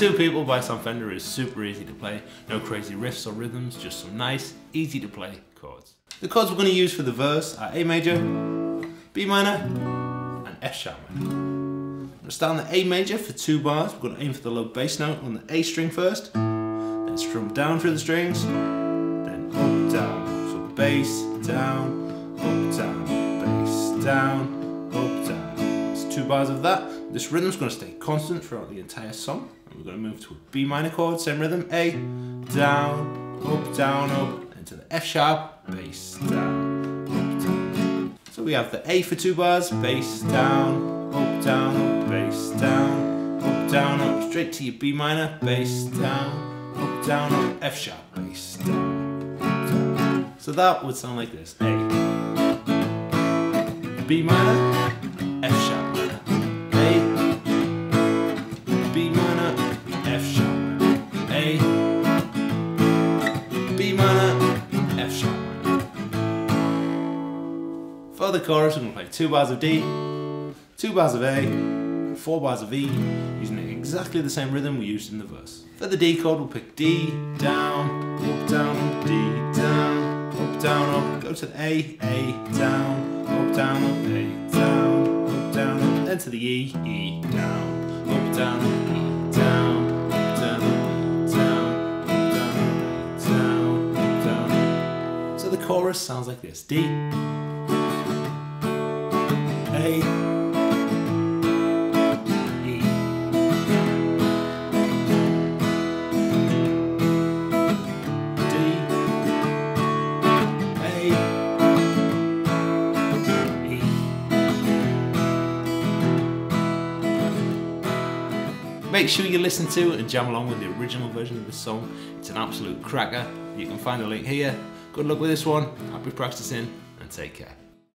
Two People by Sam Fender is super easy to play, no crazy riffs or rhythms, just some nice, easy to play chords. The chords we're going to use for the verse are A major, B minor and F sharp minor. I'm going to start on the A major for 2 bars. We're going to aim for the low bass note on the A string first, then strum down through the strings, then up, down, so bass, down, up, down, bass, down, up, down. It's 2 bars of that. This rhythm's going to stay constant throughout the entire song. And we're going to move to a B minor chord, same rhythm, A, down, up, into the F sharp, bass, down, up, down. So we have the A for 2 bars, bass, down, up, bass, down, up, straight to your B minor, bass, down, up, F sharp, bass, down, up, down. So that would sound like this, A, B minor, F sharp minor, A, B minor, F sharp minor, A, B minor, F sharp minor. For the chorus, we're going to play 2 bars of D, 2 bars of A, 4 bars of E, using exactly the same rhythm we used in the verse. For the D chord, we'll pick D, down, up, D, down, up, go to the A, down, up, A, down, up, then to the E, down, up, E, down, up, down, E, down. So the chorus sounds like this: D, A, Make sure you listen to and jam along with the original version of the song. It's an absolute cracker. You can find a link here. Good luck with this one. Happy practicing and take care.